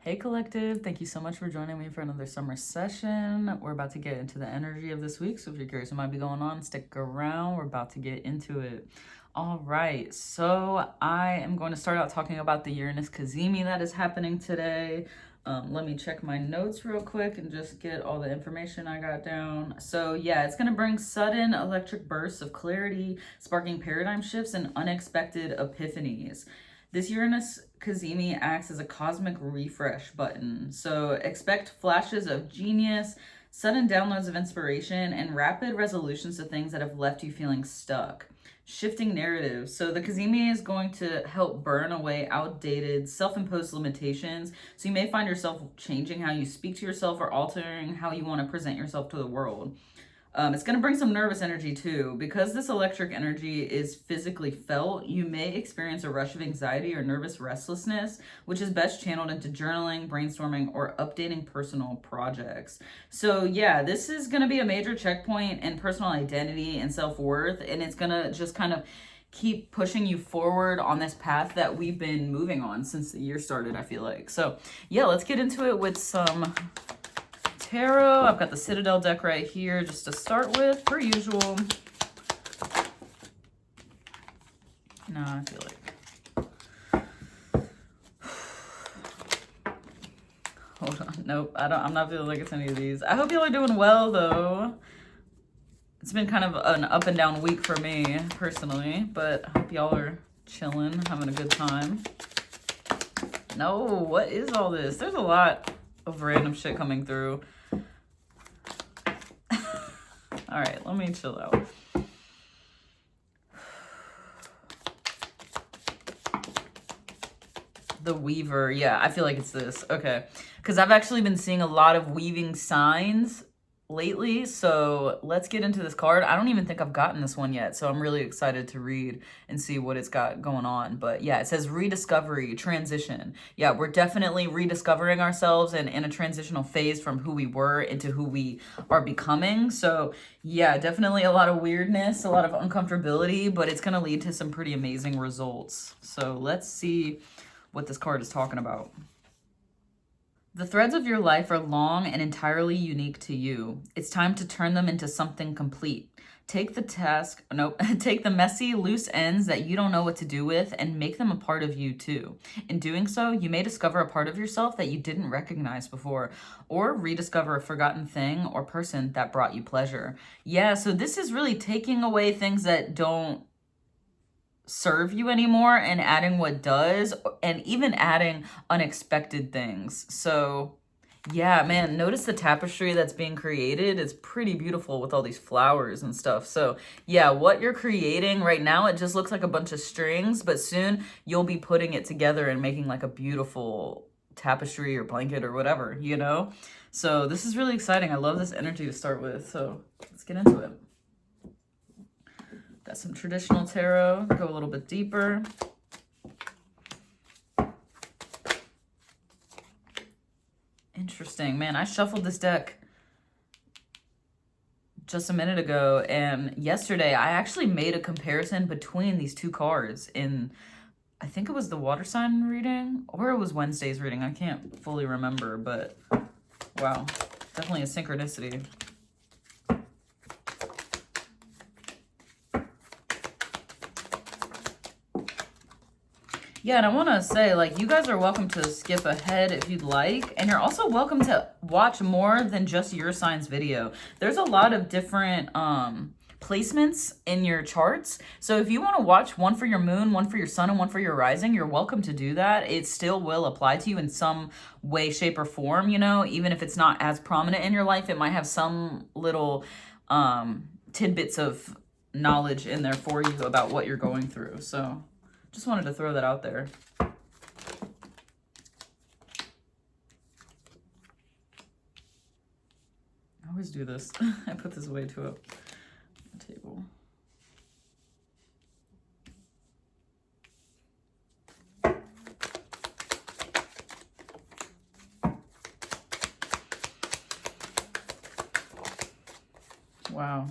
Hey collective, thank you so much for joining me for another summer session. We're about to get into the energy of this week, so if you're curious what might be going on, stick around. We're about to get into it. All right, so I am going to start out talking about the Uranus Cazimi that is happening today. Let me check my notes real quick and just get all the information I got down. So yeah, it's going to bring sudden electric bursts of clarity, sparking paradigm shifts and unexpected epiphanies. This Uranus Cazimi acts as a cosmic refresh button. So expect flashes of genius, sudden downloads of inspiration, and rapid resolutions to things that have left you feeling stuck. Shifting narratives. So the Cazimi is going to help burn away outdated, self-imposed limitations. So you may find yourself changing how you speak to yourself or altering how you want to present yourself to the world. It's going to bring some nervous energy too. Because this electric energy is physically felt, you may experience a rush of anxiety or nervous restlessness, which is best channeled into journaling, brainstorming, or updating personal projects. So yeah, this is going to be a major checkpoint in personal identity and self-worth, and it's going to just kind of keep pushing you forward on this path that we've been moving on since the year started, I feel like. So yeah, let's get into it with some tarot. I've got the Citadel deck right here just to start with, per usual. No, I feel like... Hold on. Nope, I'm not feeling like it's any of these. I hope y'all are doing well, though. It's been kind of an up and down week for me, personally, but I hope y'all are chilling, having a good time. No, what is all this? There's a lot of random shit coming through. All right, let me chill out. The Weaver. Yeah, I feel like it's this. Okay. Because I've actually been seeing a lot of weaving signs lately. So let's get into this card. I don't even think I've gotten this one yet. So I'm really excited to read and see what it's got going on. But yeah, it says rediscovery, transition. Yeah, we're definitely rediscovering ourselves and in a transitional phase from who we were into who we are becoming. So yeah, definitely a lot of weirdness, a lot of uncomfortability, but it's going to lead to some pretty amazing results. So let's see what this card is talking about. The threads of your life are long and entirely unique to you. It's time to turn them into something complete. Take the messy, loose ends that you don't know what to do with and make them a part of you too. In doing so, you may discover a part of yourself that you didn't recognize before, or rediscover a forgotten thing or person that brought you pleasure. Yeah, so this is really taking away things that don't serve you anymore and adding what does, and even adding unexpected things. So yeah, man, notice the tapestry that's being created. It's pretty beautiful with all these flowers and stuff. So yeah, what you're creating right now, it just looks like a bunch of strings, but soon you'll be putting it together and making like a beautiful tapestry or blanket or whatever, you know? So this is really exciting. I love this energy to start with. So let's get into it. Got some traditional tarot, go a little bit deeper. Interesting. Man, I shuffled this deck just a minute ago, and yesterday I actually made a comparison between these two cards in, I think it was the water sign reading, or it was Wednesday's reading. I can't fully remember, but wow, definitely a synchronicity. Yeah, and I want to say, like, you guys are welcome to skip ahead if you'd like. And you're also welcome to watch more than just your sign's video. There's a lot of different placements in your charts. So if you want to watch one for your moon, one for your sun, and one for your rising, you're welcome to do that. It still will apply to you in some way, shape, or form, you know, even if it's not as prominent in your life, it might have some little tidbits of knowledge in there for you about what you're going through. So just wanted to throw that out there. I always do this. I put this way too up on the table. Wow.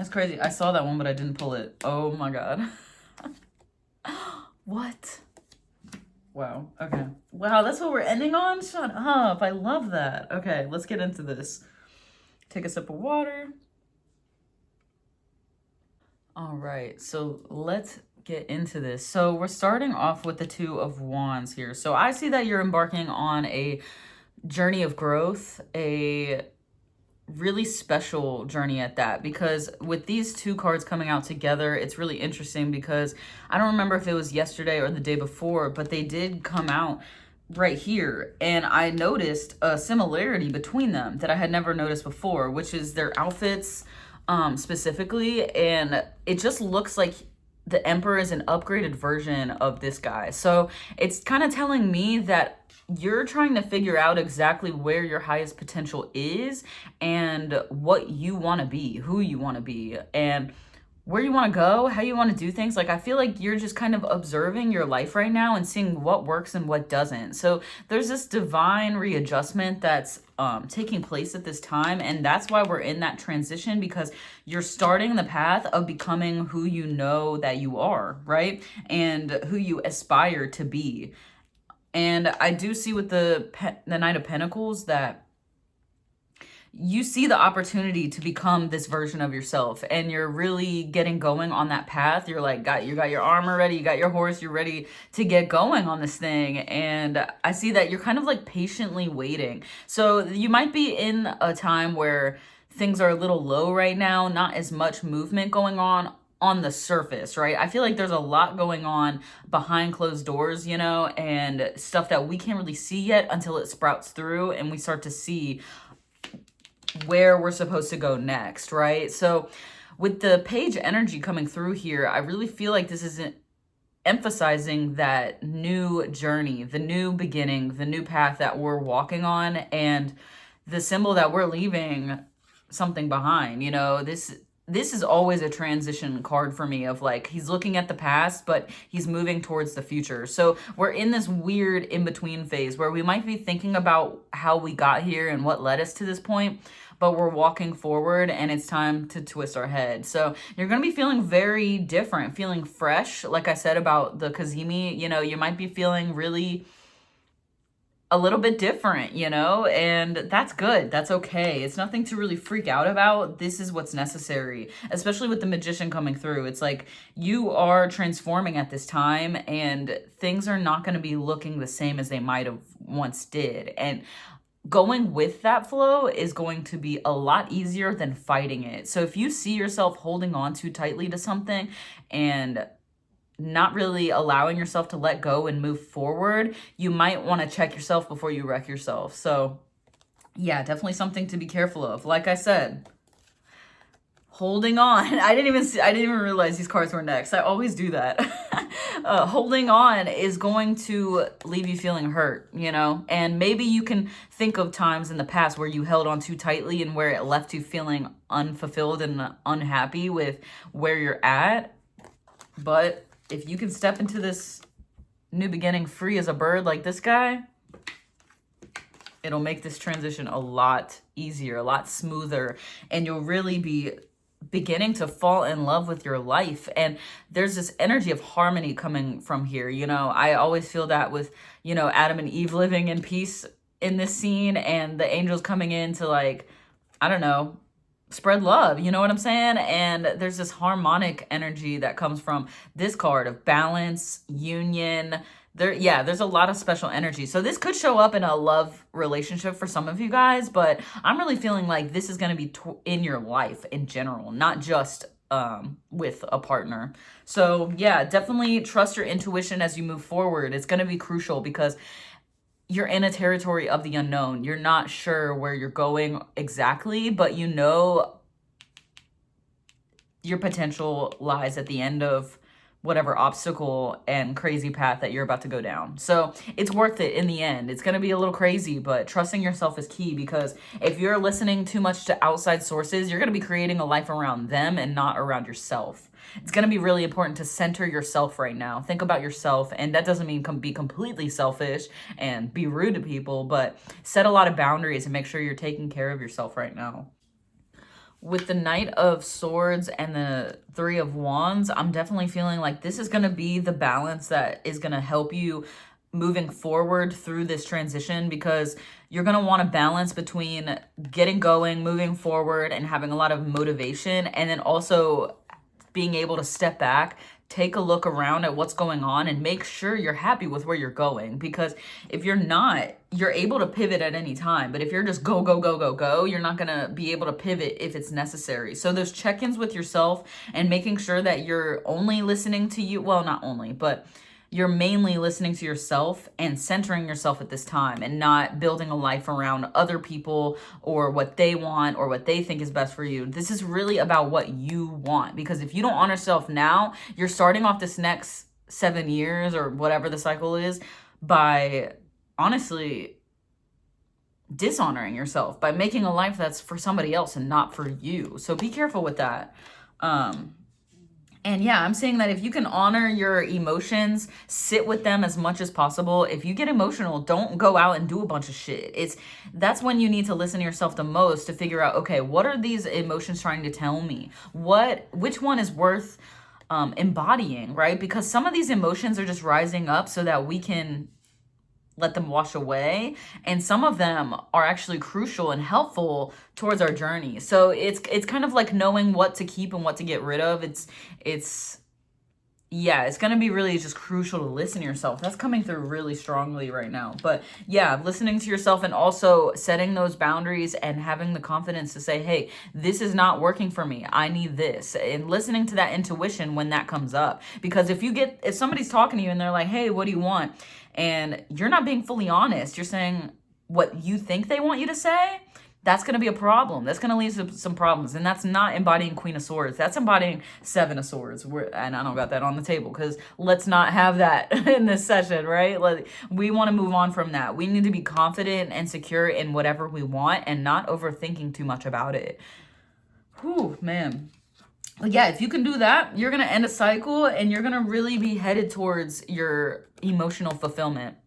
That's crazy. I saw that one, but I didn't pull it. Oh my God. What? Wow. Okay. Wow, that's what we're ending on? Shut up. I love that. Okay, let's get into this. Take a sip of water. All right, so let's get into this. So we're starting off with the Two of Wands here. So I see that you're embarking on a journey of growth, a really special journey at that, because with these two cards coming out together, it's really interesting because I don't remember if it was yesterday or the day before, but they did come out right here, and I noticed a similarity between them that I had never noticed before, which is their outfits specifically, and it just looks like the Emperor is an upgraded version of this guy. So it's kind of telling me that you're trying to figure out exactly where your highest potential is and what you want to be, who you want to be, and where you want to go, how you want to do things. Like, I feel like you're just kind of observing your life right now and seeing what works and what doesn't. So there's this divine readjustment that's taking place at this time. And that's why we're in that transition, because you're starting the path of becoming who you know that you are, right? And who you aspire to be. And I do see with the Knight of Pentacles that you see the opportunity to become this version of yourself, and you're really getting going on that path. You're like, you got your armor ready, you got your horse, you're ready to get going on this thing. And I see that you're kind of like patiently waiting. So you might be in a time where things are a little low right now, not as much movement going on the surface, right? I feel like there's a lot going on behind closed doors, you know, and stuff that we can't really see yet until it sprouts through and we start to see where we're supposed to go next, right? So with the page energy coming through here, I really feel like this isn't emphasizing that new journey, the new beginning, the new path that we're walking on, and the symbol that we're leaving something behind. You know, this is always a transition card for me, of like, he's looking at the past, but he's moving towards the future. So we're in this weird in-between phase where we might be thinking about how we got here and what led us to this point, but we're walking forward and it's time to twist our head. So you're going to be feeling very different, feeling fresh. Like I said about the Kazemi, you know, you might be feeling really a little bit different, you know, and that's good. That's okay. It's nothing to really freak out about. This is what's necessary, especially with the Magician coming through. It's like you are transforming at this time, and things are not going to be looking the same as they might have once did. And going with that flow is going to be a lot easier than fighting it. So if you see yourself holding on too tightly to something and not really allowing yourself to let go and move forward, you might want to check yourself before you wreck yourself. So yeah, definitely something to be careful of. Like I said, holding on. I didn't even realize these cards were next. I always do that. Holding on is going to leave you feeling hurt, you know? And maybe you can think of times in the past where you held on too tightly and where it left you feeling unfulfilled and unhappy with where you're at. But if you can step into this new beginning free as a bird like this guy, it'll make this transition a lot easier, a lot smoother, and you'll really be beginning to fall in love with your life. And there's this energy of harmony coming from here. You know, I always feel that with, you know, Adam and Eve living in peace in this scene, and the angels coming in to, like, I don't know, spread love, you know what I'm saying? And there's this harmonic energy that comes from this card of balance, union. There's a lot of special energy. So this could show up in a love relationship for some of you guys, but I'm really feeling like this is going to be in your life in general, not just with a partner. So yeah, definitely trust your intuition as you move forward. It's going to be crucial because you're in a territory of the unknown. You're not sure where you're going exactly, but you know your potential lies at the end of whatever obstacle and crazy path that you're about to go down. So it's worth it in the end. It's going to be a little crazy, but trusting yourself is key, because if you're listening too much to outside sources, you're going to be creating a life around them and not around yourself. It's going to be really important to center yourself right now. Think about yourself, and that doesn't mean be completely selfish and be rude to people, but set a lot of boundaries and make sure you're taking care of yourself right now. with the Knight of Swords and the Three of Wands, I'm definitely feeling like this is going to be the balance that is going to help you moving forward through this transition, because you're going to want to balance between getting going, moving forward, and having a lot of motivation, and then also being able to step back, take a look around at what's going on, and make sure you're happy with where you're going. Because if you're not, you're able to pivot at any time. But if you're just go, go, go, go, go, you're not going to be able to pivot if it's necessary. So those check-ins with yourself and making sure that you're only listening to you, well, not only, but you're mainly listening to yourself and centering yourself at this time, and not building a life around other people or what they want or what they think is best for you. This is really about what you want, because if you don't honor yourself now, you're starting off this next 7 years or whatever the cycle is by honestly dishonoring yourself, by making a life that's for somebody else and not for you. So be careful with that. And yeah, I'm saying that if you can honor your emotions, sit with them as much as possible. If you get emotional, don't go out and do a bunch of shit. That's when you need to listen to yourself the most, to figure out, okay, what are these emotions trying to tell me? Which one is worth embodying, right? Because some of these emotions are just rising up so that we can let them wash away, and some of them are actually crucial and helpful towards our journey. So it's kind of like knowing what to keep and what to get rid of. It's going to be really just crucial to listen to yourself. That's coming through really strongly right now. But yeah, listening to yourself and also setting those boundaries and having the confidence to say, hey, this is not working for me. I need this. And listening to that intuition when that comes up. Because if somebody's talking to you and they're like, hey, what do you want? And you're not being fully honest, you're saying what you think they want you to say, that's going to be a problem. That's going to lead to some problems. And that's not embodying Queen of Swords. That's embodying Seven of Swords. And I don't got that on the table, because let's not have that in this session, right? Like, we want to move on from that. We need to be confident and secure in whatever we want and not overthinking too much about it. Whew, man. But yeah, if you can do that, you're going to end a cycle and you're going to really be headed towards your emotional fulfillment.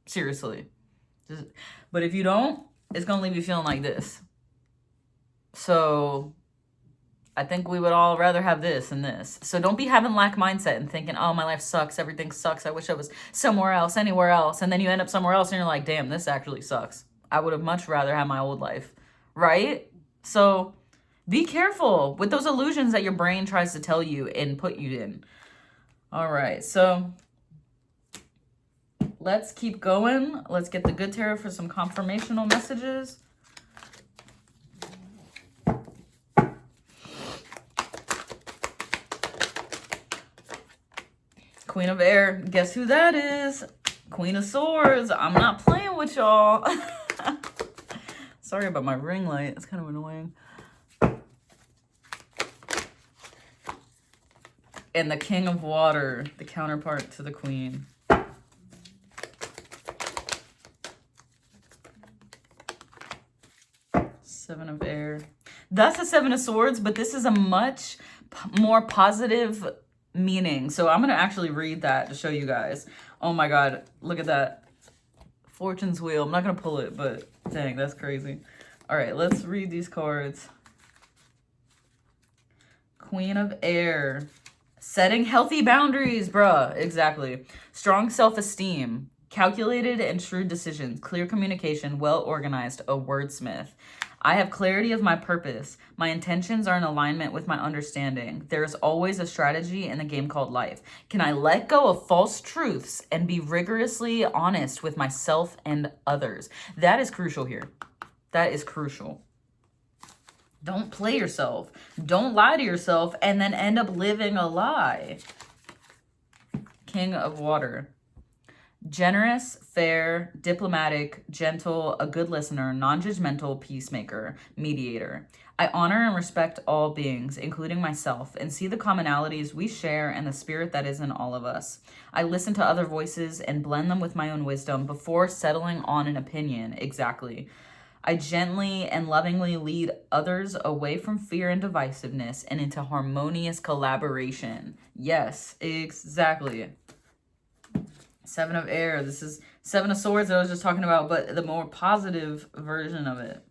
Seriously. But if you don't, it's going to leave you feeling like this. So I think we would all rather have this than this. So don't be having lack mindset and thinking, oh, my life sucks. Everything sucks. I wish I was somewhere else, anywhere else. And then you end up somewhere else and you're like, damn, this actually sucks. I would have much rather had my old life. Right? So be careful with those illusions that your brain tries to tell you and put you in. All right, so let's keep going. Let's get the good tarot for some confirmational messages. Queen of Air, guess who that is? Queen of Swords. I'm not playing with y'all. Sorry about my ring light. It's kind of annoying. And the King of Water, the counterpart to the Queen. Seven of Air. That's a Seven of Swords, but this is a much more positive meaning. So I'm going to actually read that to show you guys. Oh my God, look at that. Fortune's Wheel. I'm not going to pull it, but dang, that's crazy. All right, let's read these cards. Queen of Air. Setting healthy boundaries, bruh. Exactly. Strong self-esteem. Calculated and shrewd decisions. Clear communication. Well-organized. A wordsmith. I have clarity of my purpose. My intentions are in alignment with my understanding. There is always a strategy in the game called life. Can I let go of false truths and be rigorously honest with myself and others? That is crucial here. That is crucial. Don't play yourself. Don't lie to yourself and then end up living a lie. King of Water. Generous, fair, diplomatic, gentle, a good listener, non-judgmental, peacemaker, mediator. I honor and respect all beings, including myself, and see the commonalities we share and the spirit that is in all of us. I listen to other voices and blend them with my own wisdom before settling on an opinion. Exactly. I gently and lovingly lead others away from fear and divisiveness and into harmonious collaboration. Yes, exactly. Seven of Air. This is Seven of Swords that I was just talking about, but the more positive version of it.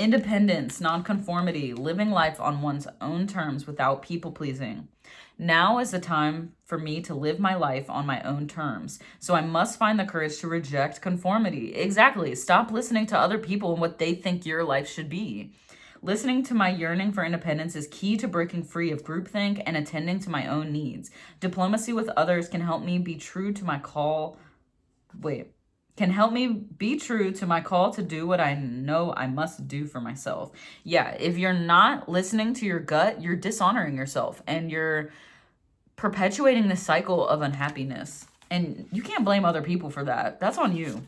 Independence, nonconformity, living life on one's own terms without people pleasing. Now is the time for me to live my life on my own terms. So I must find the courage to reject conformity. Exactly. Stop listening to other people and what they think your life should be. Listening to my yearning for independence is key to breaking free of groupthink and attending to my own needs. Diplomacy with others can help me be true to my call. Can help me be true to my call to do what I know I must do for myself. Yeah, if you're not listening to your gut, you're dishonoring yourself and you're perpetuating this cycle of unhappiness. And you can't blame other people for that. That's on you.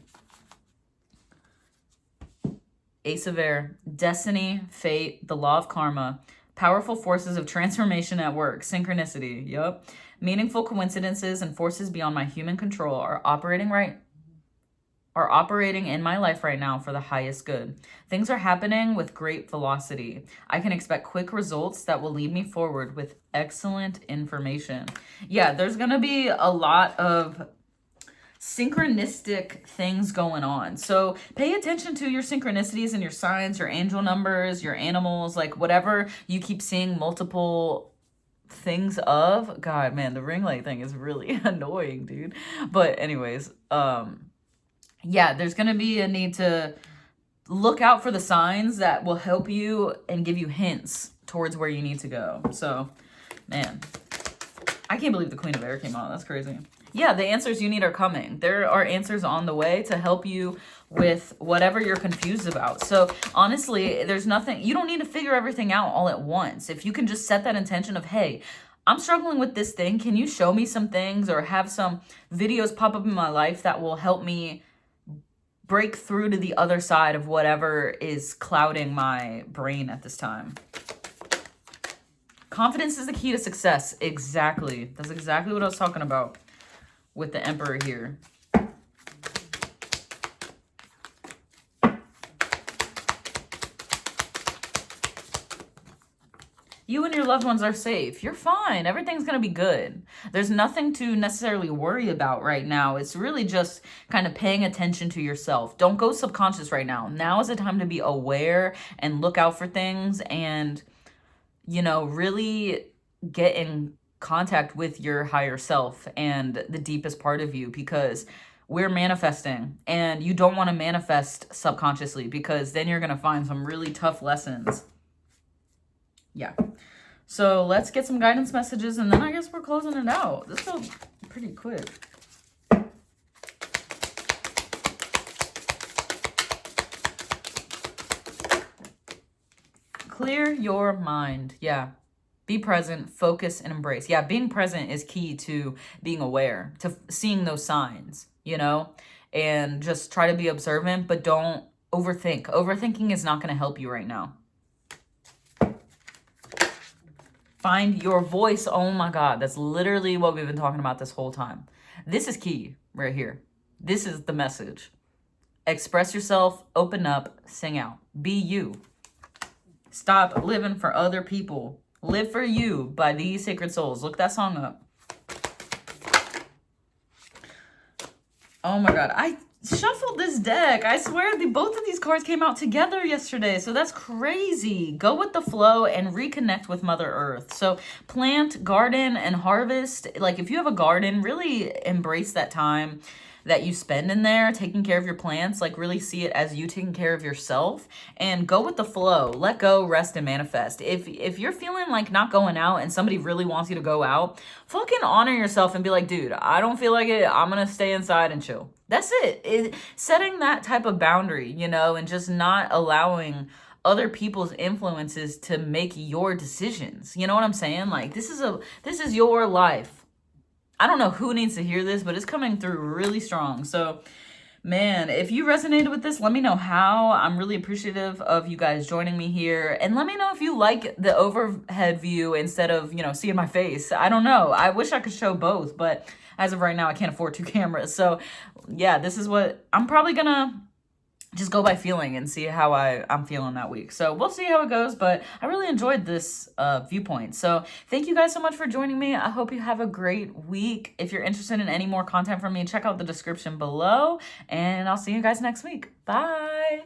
Ace of Air, destiny, fate, the law of karma, powerful forces of transformation at work, synchronicity, yep. Meaningful coincidences and forces beyond my human control are operating in my life right now for the highest good. Things are happening with great velocity. I can expect quick results that will lead me forward with excellent information. Yeah, there's going to be a lot of synchronistic things going on. So pay attention to your synchronicities and your signs, your angel numbers, your animals, like whatever you keep seeing multiple things of. God, man, the ring light thing is really annoying, dude. But anyways, yeah, there's going to be a need to look out for the signs that will help you and give you hints towards where you need to go. So, man, I can't believe the Queen of Air came out. That's crazy. Yeah, the answers you need are coming. There are answers on the way to help you with whatever you're confused about. So honestly, there's nothing, you don't need to figure everything out all at once. If you can just set that intention of, hey, I'm struggling with this thing. Can you show me some things or have some videos pop up in my life that will help me break through to the other side of whatever is clouding my brain at this time? Confidence is the key to success. Exactly. That's exactly what I was talking about with the Emperor here. You and your loved ones are safe. You're fine. Everything's going to be good. There's nothing to necessarily worry about right now. It's really just kind of paying attention to yourself. Don't go subconscious right now. Now is the time to be aware and look out for things and, you know, really get in contact with your higher self and the deepest part of you, because we're manifesting and you don't want to manifest subconsciously, because then you're going to find some really tough lessons. Yeah. So let's get some guidance messages and then I guess we're closing it out. This felt pretty quick. Clear your mind. Yeah. Be present, focus, and embrace. Yeah, being present is key to being aware, to seeing those signs, you know, and just try to be observant, but don't overthink. Overthinking is not going to help you right now. Find your voice. Oh my God, that's literally what we've been talking about this whole time. This is key right here. This is the message. Express yourself, open up, sing out. Be you. Stop living for other people. Live for You by These Sacred Souls. Look that song up. Oh my God. I shuffled this deck. I swear both of these cards came out together yesterday. So that's crazy. Go with the flow and reconnect with Mother Earth. So plant, garden, and harvest. Like if you have a garden, really embrace that time that you spend in there taking care of your plants. Like really see it as you taking care of yourself and go with the flow. Let go, rest, and manifest. If you're feeling like not going out and somebody really wants you to go out, fucking honor yourself and be like, dude, I don't feel like it. I'm gonna stay inside and chill. That's it. Setting that type of boundary, you know, and just not allowing other people's influences to make your decisions. You know what I'm saying? Like this is your life. I don't know who needs to hear this, but it's coming through really strong. So, man, if you resonated with this, let me know how. I'm really appreciative of you guys joining me here. And let me know if you like the overhead view instead of, you know, seeing my face. I don't know. I wish I could show both, but as of right now, I can't afford 2 cameras. So, yeah, this is what I'm probably going to just go by feeling and see how I'm feeling that week. So we'll see how it goes, but I really enjoyed this viewpoint. So thank you guys so much for joining me. I hope you have a great week. If you're interested in any more content from me, check out the description below, and I'll see you guys next week. Bye.